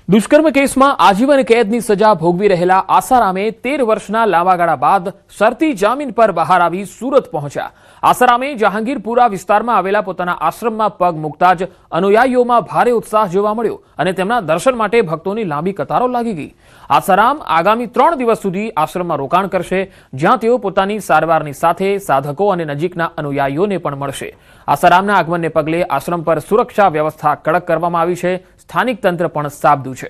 દુષ્કર્મ કેસમાં આજીવન કેદની સજા ભોગવી રહેલા આસારામે 13 વર્ષના લાંબા ગાળા બાદ શરતી જામીન પર બહાર આવી સુરત પહોંચ્યા। આસારામે જહાંગીરપુરા વિસ્તારમાં આવેલા પોતાના આશ્રમમાં પગ મૂકતા જ અનુયાયીઓમાં ભારે ઉત્સાહ જોવા મળ્યો અને તેમના દર્શન માટે ભક્તોની લાંબી કતારો લાગી ગઈ। આસારામ આગામી 3 દિવસ સુધી આશ્રમમાં રોકાણ કરશે, જ્યાં તેઓ પોતાની સારવારની સાથે સાધકો અને નજીકના અનુયાયીઓને પણ મળશે। આસારામના આગમનને પગલે આશ્રમ પર સુરક્ષા વ્યવસ્થા કડક કરવામાં આવી છે। સ્થાનિક તંત્ર પણ સાબદું છે।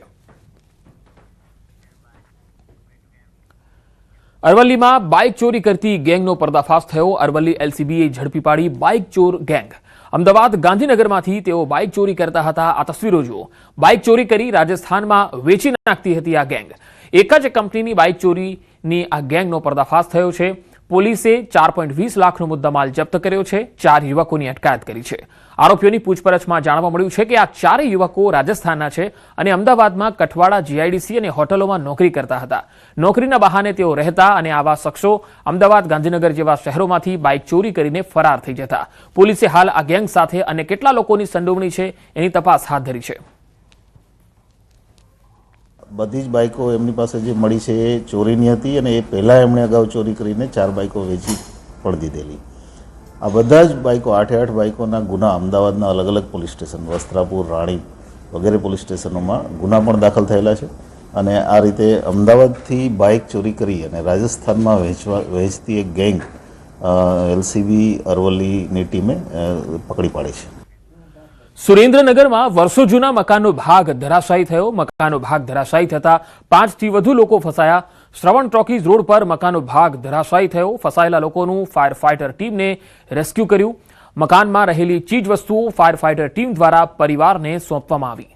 અરવલ્લીમાં બાઇક ચોરી કરતી ગેંગનો પર્દાફાશ થયો। અરવલ્લી એલસીબીએ ઝડપી પાડી બાઇક ચોર ગેંગ। અમદાવાદ ગાંધીનગરમાંથી તેઓ બાઇક ચોરી કરતા હતા। આ તસવીરો જુઓ। બાઇક ચોરી કરી રાજસ્થાનમાં વેચી નાખતી હતી આ ગેંગ। એક જ કંપનીની બાઇક ચોરીની આ ગેંગનો પર્દાફાશ થયો છે। પોલીસે 4.20 લાખનો મુદ્દામાલ જપ્ત કર્યો છે। 4 યુવકોની અટકાયત કરી છે। આરોપીઓની પૂછપરછમાં જાણવા મળ્યું છે કે આ 4 યુવકો રાજસ્થાનના છે અને અમદાવાદમાં કઠવાડા જીઆઈડીસી અને હોટલોમાં નોકરી કરતા હતા। નોકરીના બહાને તેઓ રહેતા અને આવા શખ્સો અમદાવાદ, ગાંધીનગર જેવા શહેરોમાંથી બાઇક ચોરી કરીને ફરાર થઈ જતા। પોલીસે હાલ આ ગેંગ સાથે અને કેટલા લોકોની સંડોવણી છે એની તપાસ હાથ ધરી છે। બધી જ બાઇકો એમની પાસે જે મળી છે એ ચોરીની હતી અને એ પહેલાં એમણે અગાઉ ચોરી કરીને 4 બાઇકો વેચી પણ દીધેલી। આ બધા જ બાઇકો 8 બાઇકોના ગુના અમદાવાદના અલગ અલગ પોલીસ સ્ટેશન, વસ્ત્રાપુર, રાણી વગેરે પોલીસ સ્ટેશનોમાં ગુના પણ દાખલ થયેલા છે અને આ રીતે અમદાવાદથી બાઇક ચોરી કરી અને રાજસ્થાનમાં વેચતી એક ગેંગ એલસીબી અરવલ્લીની ટીમે પકડી પાડી છે। સુરેન્દ્રનગરમાં વર્ષો જૂના મકાનનો ભાગ ધરાશાયી થયો। મકાનનો ભાગ ધરાશાયી થતા 5 થી વધુ લોકો ફસાયા। શ્રવણ ટોકીઝ રોડ પર મકાનનો ભાગ ધરાશાયી થયો। ફસાયેલા લોકોનું ફાયર ફાઇટર ટીમને રેસ્ક્યુ કર્યું। મકાનમાં રહેલી ચીજ વસ્તુઓ ફાયર ફાઇટર ટીમ દ્વારા પરિવારને સોંપવામાં આવી।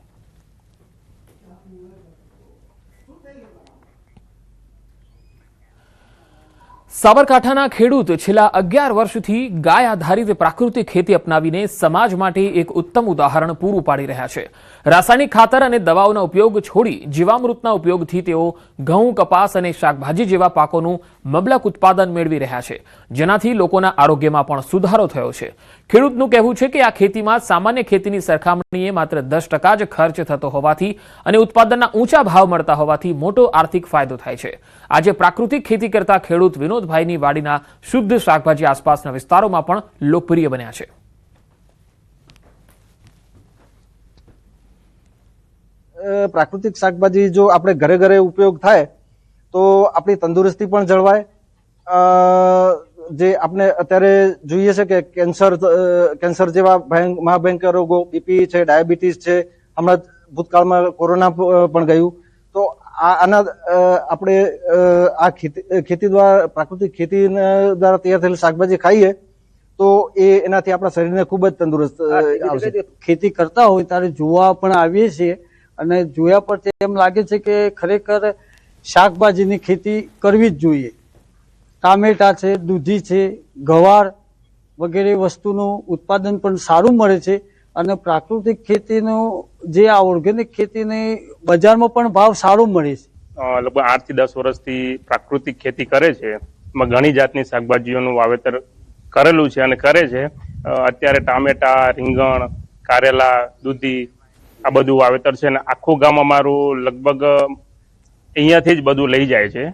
સાબરકાંઠાના ખેડૂત છેલ્લા 11 વર્ષથી ગાય આધારિત પ્રાકૃતિક ખેતી અપનાવીને સમાજ માટે એક ઉત્તમ ઉદાહરણ પૂરું પાડી રહ્યા છે। રાસાયણિક ખાતર અને દવાઓના ઉપયોગ છોડી જીવામૃતના ઉપયોગથી તેઓ ઘઉં, કપાસ અને શાકભાજી જેવા પાકોનું મબલક ઉત્પાદન મેળવી રહ્યા છે, જેનાથી લોકોના આરોગ્યમાં પણ સુધારો થયો છે। ખેડૂતનું કહેવું છે કે આ ખેતીમાં સામાન્ય ખેતીની સરખામણીએ માત્ર 10% જ ખર્ચ થતો હોવાથી અને ઉત્પાદનના ઊંચા ભાવ મળતા હોવાથી મોટો આર્થિક ફાયદો થાય છે। આજે પ્રાકૃતિક ખેતી કરતા ખેડૂત વિનોદભાઈની વાડીના શુદ્ધ શાકભાજી આસપાસના વિસ્તારોમાં પણ લોકપ્રિય બન્યા છે। પ્રાકૃતિક શાકભાજી જો આપણે ઘરે ઘરે ઉપયોગ થાય તો આપણી તંદુરસ્તી પણ જળવાય। જે આપણે અત્યારે જોઈએ છે કે કેન્સર જેવા મહાભયંકર રોગો, બીપી છે, ડાયાબિટીસ છે, હમણાં ભૂતકાળમાં કોરોના પણ ગયું, તો આના આપણે આ ખેતી દ્વારા પ્રાકૃતિક ખેતી દ્વારા તૈયાર થયેલી શાકભાજી ખાઈએ તો એનાથી આપણા શરીરને ખૂબ જ તંદુરસ્ત આવશે। ખેતી કરતા હોય ત્યારે જોવા પણ આવીએ છીએ અને જોયા પરથી એમ લાગે છે કે ખરેખર શાકભાજીની ખેતી કરવી જ જોઈએ। ટામેટા છે, દૂધી છે, ગવાર વગેરે વસ્તુનું ઉત્પાદન પણ સારું મળે છે અને પ્રાકૃતિક ખેતીનું જે આ ઓર્ગેનિક ખેતીની બજારમાં પણ ભાવ સારો મળે છે। લગભગ 8 થી 10 વર્ષથી પ્રાકૃતિક ખેતી કરે છે। એમાં ઘણી જાતની શાકભાજીઓનું વાવેતર કરેલું છે અને કરે છે। અત્યારે ટામેટા, રીંગણ, કારેલા, દૂધી આ બધું વાવેતર છે અને આખું ગામ અમારું લગભગ અહીંયાથી જ બધું લઈ જાય છે।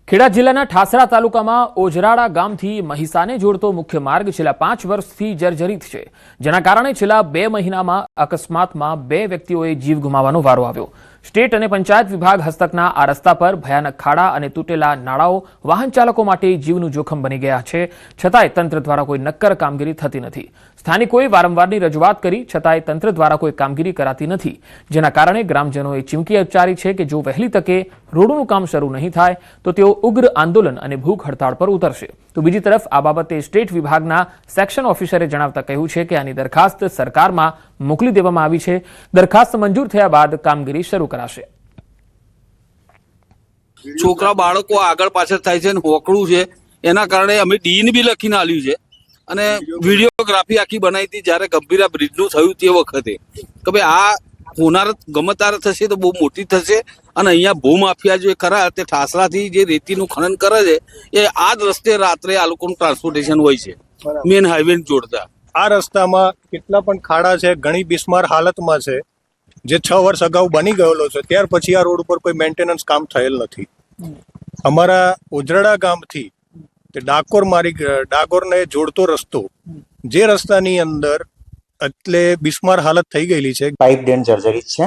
ખેડા જિલ્લાના ઠાસરા તાલુકામાં ઓજરાડા ગામથી મહીસાને જોડતો મુખ્ય માર્ગ છેલ્લા 5 વર્ષથી જર્જરિત છે, જેના કારણે છેલ્લા 2 મહિનામાં અકસ્માતમાં 2 વ્યક્તિઓએ જીવ ગુમાવવાનો વારો આવ્યો। સ્ટેટ અને પંચાયત વિભાગ હસ્તકના આ રસ્તા પર ભયાનક ખાડા અને તૂટેલા નાળાઓ વાહન ચાલકો માટે જીવનું જોખમ બની ગયા છે, છતાંય તંત્ર દ્વારા કોઈ નક્કર કામગીરી થતી નથી। સ્થાનિકોએ વારંવારની રજૂઆત કરી છતાંય તંત્ર દ્વારા કોઈ કામગીરી કરાતી નથી, જેના કારણે ગ્રામજનોએ ચીમકી ઉચ્ચારી છે કે જો વહેલી તકે રોડનું કામ શરૂ નહીં થાય તો તેઓ ઉગ્ર આંદોલન અને ભૂખ હડતાળ પર ઉતરશે। તો બીજી તરફ આ બાબતે સ્ટેટ વિભાગના સેક્શન ઓફિસરે જણાવતા કહ્યું છે કે આની દરખાસ્ત સરકારમાં મોકલી દેવામાં આવી છે। દરખાસ્ત મંજૂર થયા બાદ કામગીરી શરૂ કરાશે। છોકરા બાળકો આગળ પાછળ થાય છે અને હોકળું છે, એના કારણે અમે ડીન બી લખીને આલ્યું છે અને વિડીયોગ્રાફી આખી બનાવી હતી જ્યારે ગંભીરા બ્રિજનું થયું તે વખતે કે ભાઈ આ હોનારત ગમતાર થશે તો બહુ મોટી થશે અને અહીંયા ભૂમાફિયા જે ખરા તે ઠાસરાથી જે રેતીનું ખનન કરે છે એ આ જ રસ્તે રાત્રે આ લોકોનું ટ્રાન્સપોર્ટેશન હોય છે મેન હાઈવે જોડતા। આ રસ્તામાં કેટલા પણ ખાડા છે, ઘણી બિસ્માર હાલતમાં છે જે 6 વર્ષ અગાઉ બની ગયેલો છે, ત્યાર પછી આ રોડ ઉપર કોઈ મેન્ટેનન્સ કામ થયેલ નથી. અમારા ઓજરાડા ગામથી તે ડાકોરને જોડતો રસ્તો, જે રસ્તાની અંદર એટલે બિસ્માર હાલત થઈ ગયેલી છે. પાઇપ ડેન્ટ જર્જરિત છે.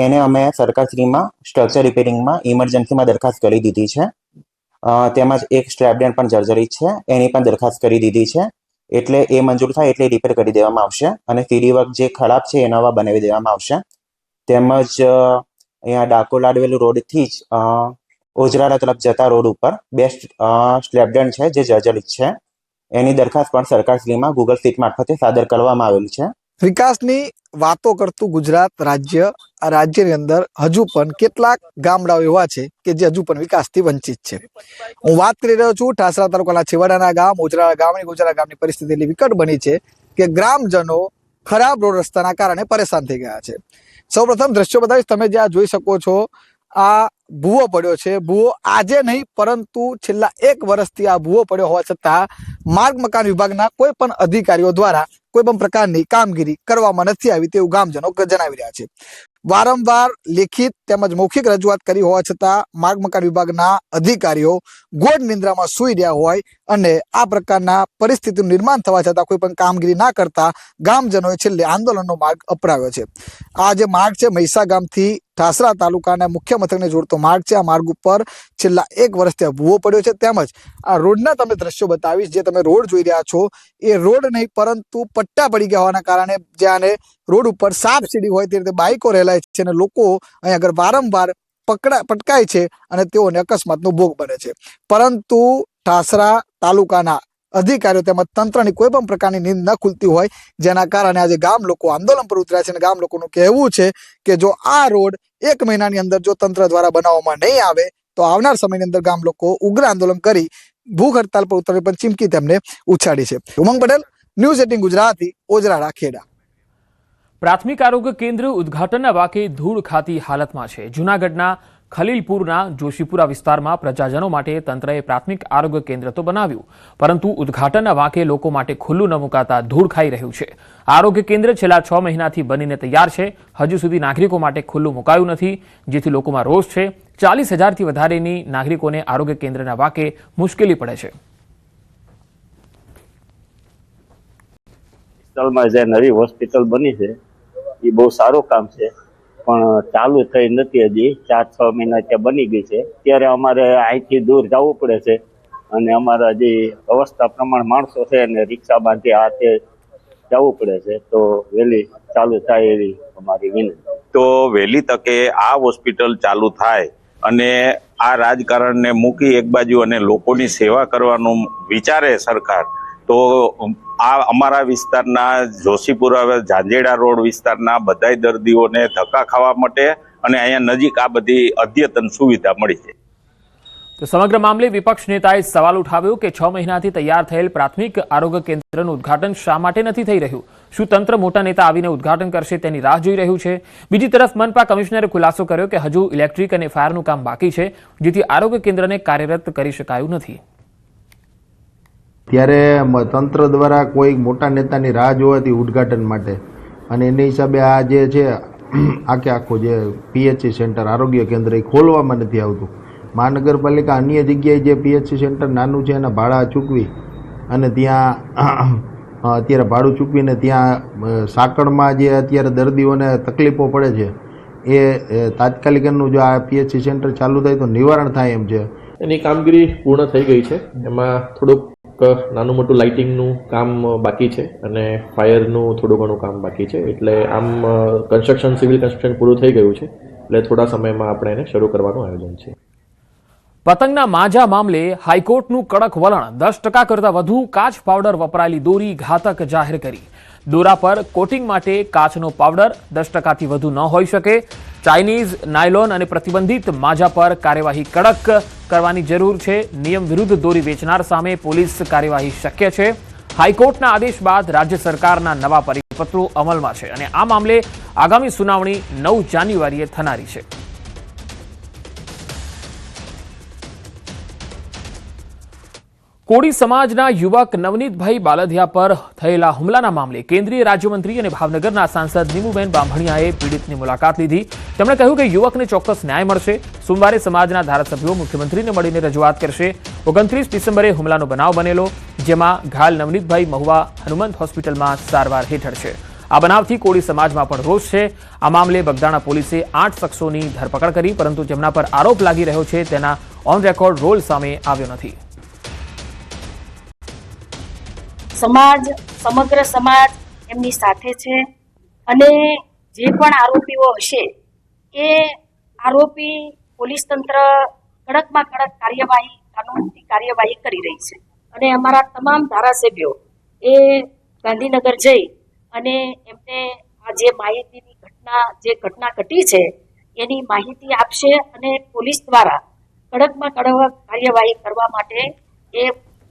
એને અમે સરકારશ્રીમાં સ્ટ્રક્ચર રિપેરિંગમાં ઇમરજન્સીમાં દરખાસ્ત કરી દીધી છે. તેમજ એક સ્ટ્રેપ ડેન્ટ પણ જર્જરિત છે, એની પણ દરખાસ્ત કરી દીધી છે. એટલે એ મંજૂર થાય એટલે રિપેર કરી દેવામાં આવશે અને સીડી વર્ક જે ખરાબ છે એ નવા બનાવી દેવામાં આવશે. તેમજ અહીંયા ડાકોર લાડવેલ રોડથી જ ઓજરાડા તરફ જતા રોડ ઉપર બે સ્લેબ ડેન્ટ છે જે જર્જરિત છે. એની દરખાસ્ત પણ સરકારશ્રીમાં ગૂગલ સીટ મારફતે સાદર કરવામાં આવેલી છે. વિકાસની વાતો કરતું ગુજરાત રાજ્યની અંદર હજુ પણ કેટલાક ગામડાઓ એવા છે કે જે હજુ પણ વિકાસથી વંચિત છે. હું વાત કરી રહ્યો છું ઠાસરા તાલુકાના છેવાડાના ગામ ઓજરાડા ગામની પરિસ્થિતિ એટલી વિકટ બની છે કે ગ્રામજનો ખરાબ રોડ રસ્તાના કારણે પરેશાન થઈ ગયા છે. સૌપ્રથમ દ્રશ્યો બતાવીશ. તમે જ્યાં જોઈ શકો છો આ ભૂવો પડ્યો છે. ભૂવો આજે નહીં પરંતુ છેલ્લા 1 વર્ષથી આ ભૂવો પડ્યો હોવા છતાં માર્ગ મકાન વિભાગના કોઈ પણ અધિકારીઓ દ્વારા કોઈ પણ પ્રકારની કામગીરી કરવામાં નથી આવી તેવું ગામજનો જણાવી રહ્યા છે. વારંવાર લેખિત તેમજ મૌખિક રજૂઆત કરી હોવા છતાં માર્ગ મકાન વિભાગના અધિકારીઓ ગોળ નિંદ્રામાં સૂઈ રહ્યા હોય અને આ પ્રકારના પરિસ્થિતિનું નિર્માણ થવા છતાં કોઈ પણ કામગીરી ના કરતા ગામજનોએ છેલ્લે આંદોલનનો માર્ગ અપનાવ્યો છે. આ જે માર્ગ છે મહીસા ગામથી ઠાસરા તાલુકાના મુખ્ય મથકને જોડતો માર્ગ છે. આ માર્ગ ઉપર છેલ્લા 1 વર્ષથી ભૂવો પડ્યો છે. તેમજ આ રોડના તમને દ્રશ્યો બતાવીશ. જે તમે રોડ જોઈ રહ્યા છો એ રોડ નહીં પરંતુ પટ્ટા પડી ગયા હોવાના કારણે જ્યાં રોડ ઉપર સાપ સીડી હોય તે રીતે બાઇકો રહેલાય છે અને લોકો અહીં આગળ વારંવાર પટકાય છે અને તેઓને અકસ્માતનો ભોગ બને છે. પરંતુ ઠાસરા તાલુકાના અધિકારીઓ તેમજ તંત્રની કોઈ પણ પ્રકારની નીંદ ન ખુલતી હોય, જેના કારણે આજે ગામ લોકો આંદોલન પર ઉતર્યા છે અને ગામ લોકોનું કહેવું છે કે જો આ રોડ 1 મહિનાની અંદર જો તંત્ર દ્વારા બનાવવામાં નહીં આવે તો આવનાર સમયની અંદર ગામ લોકો ઉગ્ર આંદોલન કરી ભૂખ હડતાલ પર ઉતરવી પણ ચીમકી તેમને ઉછાળી છે. ઉમંગ પટેલ, ન્યૂઝ 18 ગુજરાતી, ઓજરાડા, ખેડા. પ્રાથમિક આરોગ્ય કેન્દ્ર ઉદ્ઘાટનના વાકે ધૂળ ખાતી હાલતમાં છે. જૂનાગઢના ખલીલપુરના જોશીપુરા વિસ્તારમાં પ્રજાજનો માટે તંત્રએ પ્રાથમિક આરોગ્ય કેન્દ્ર તો બનાવ્યું, પરંતુ ઉદ્ઘાટનના વાકે લોકો માટે ખુલ્લું ન મુકાતા ધૂળ ખાઈ રહ્યું છે. આરોગ્ય કેન્દ્ર છેલ્લા 6 મહિનાથી બનીને તૈયાર છે. હજુ સુધી નાગરિકો માટે ખુલ્લું મુકાયું નથી, જેથી લોકોમાં રોષ છે. 40,000થી વધારેની નાગરિકોને આરોગ્ય કેન્દ્રના વાકે મુશ્કેલી પડે છે. હોસ્પિટલમાં જે નવી હોસ્પિટલ બની છે એ બહુ સારું કામ છે, પણ ચાલુ થઈ નથી. હજી 4-6 મહિના ત્યાં બની ગઈ છે. ત્યારે અમારે અહીંથી દૂર જવું પડે છે અને અમારા હજી અવસ્થા પ્રમાણે માણસો છે અને રિક્ષા બાંધી હાથે જવું પડે છે. તો વહેલી ચાલુ થાય એવી અમારી વિનંતી. તો વહેલી તકે આ હોસ્પિટલ ચાલુ થાય અને આ રાજકારણને મૂકી એક બાજુ અને લોકોની સેવા કરવાનું વિચારે સરકાર, તો આ અમારા વિસ્તારના જોશીપુરા ઝાંઝેડા રોડ વિસ્તારના બધાય દર્દીઓને ધક્કા ખાવા માટે અને અહીંયા નજીક આ બધી અદ્યતન સુવિધા મળી છે. તો સમગ્ર મામલે વિપક્ષ નેતાએ સવાલ ઉઠાવ્યો કે 6 મહિનાથી તૈયાર થયેલ પ્રાથમિક આરોગ્ય કેન્દ્રનું ઉદ્ઘાટન શા માટે નથી થઈ રહ્યું? શું તંત્ર મોટા નેતા આવીને ઉદ્ઘાટન કરશે તેની રાહ જોઈ રહ્યું છે? બીજી તરફ મનપા કમિશનરે ખુલાસો કર્યો કે હજુ ઇલેક્ટ્રિક અને ફાયરનું કામ બાકી છે, જેથી આરોગ્ય કેન્દ્રને કાર્યરત કરી શકાયું નથી. ત્યારે તંત્ર દ્વારા કોઈ મોટા નેતાની રાહ જોવાથી ઉદ્ઘાટન માટે, અને એની હિસાબે આ જે છે આખું જે પીએચસી સેન્ટર આરોગ્ય કેન્દ્ર એ ખોલવામાં નથી આવતું. મહાનગરપાલિકા અન્ય જગ્યાએ જે પીએચસી સેન્ટર નાનું છે એના ભાડા ચૂકવી અને ત્યાં અત્યારે ભાડું ચૂકવીને ત્યાં સાંકળમાં જે અત્યારે દર્દીઓને તકલીફો પડે છે એ તાત્કાલિક એનું જો આ પીએચસી સેન્ટર ચાલુ થાય તો નિવારણ થાય એમ છે. એની કામગીરી પૂર્ણ થઈ ગઈ છે. એમાં થોડુંક નાનું મોટું લાઇટિંગનું કામ બાકી છે અને ફાયરનું થોડું ઘણું કામ બાકી છે. એટલે આમ સિવિલ કન્સ્ટ્રક્શન પૂરું થઈ ગયું છે, એટલે થોડા સમયમાં આપણે એને શરૂ કરવાનું આયોજન છે. પતંગના માંજા મામલે હાઈકોર્ટનું કડક વલણ. 10% કરતાં વધુ કાચ પાવડર વપરાયેલી દોરી ઘાતક જાહેર કરી. દોરા પર કોટિંગ માટે કાચનો પાવડર 10%થી વધુ ન હોઈ શકે. ચાઇનીઝ, નાયલોન અને પ્રતિબંધિત માજા પર કાર્યવાહી કડક કરવાની જરૂર છે. નિયમ વિરુદ્ધ દોરી વેચનાર સામે પોલીસ કાર્યવાહી શક્ય છે. હાઈકોર્ટના આદેશ બાદ રાજ્ય સરકારના નવા પરિપત્રો અમલમાં છે અને આ મામલે આગામી સુનાવણી 9 જાન્યુઆરીએ થનારી છે. કોળી સમાજના યુવક નવનીતભાઈ બાલધિયા પર થયેલા હુમલાના મામલે કેન્દ્રીય રાજ્યમંત્રી અને ભાવનગરના સાંસદ નીમુબેન બાંભણિયાએ પીડિતની મુલાકાત લીધી. તેમણે કહ્યું કે યુવકને ચોક્કસ ન્યાય મળશે. સોમવારે સમાજના ધારાસભ્યો મુખ્યમંત્રીને મળીને રજૂઆત કરશે. 29 ડિસેમ્બરે હુમલાનો બનાવ બનેલો, જેમાં ઘાયલ નવનીતભાઈ મહુવા હનુમંત હોસ્પિટલમાં સારવાર હેઠળ છે. આ બનાવથી કોળી સમાજમાં પણ રોષ છે. આ મામલે બગદાણા પોલીસે 8 શખ્સોની ધરપકડ કરી, પરંતુ જેમના પર આરોપ લાગી રહ્યો છે તેના ઓન રેકોર્ડ રોલ સામે આવ્યો નથી. સમાજ, સમગ્ર સમાજ એમની સાથે છે અને જે પણ આરોપીઓ હશે એ આરોપી પોલીસ તંત્ર કડકમાં કડક કાર્યવાહી, કાનૂની કાર્યવાહી કરી રહી છે. અને અમારા તમામ ધારાસભ્યો એ ગાંધીનગર જઈ અને એમને આ જે માહિતીની ઘટના ઘટી છે એની માહિતી આપશે અને પોલીસ દ્વારા કડકમાં કડક કાર્યવાહી કરવા માટે એ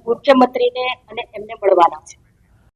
મુખ્યમંત્રીને અને એમને મળવાના છે.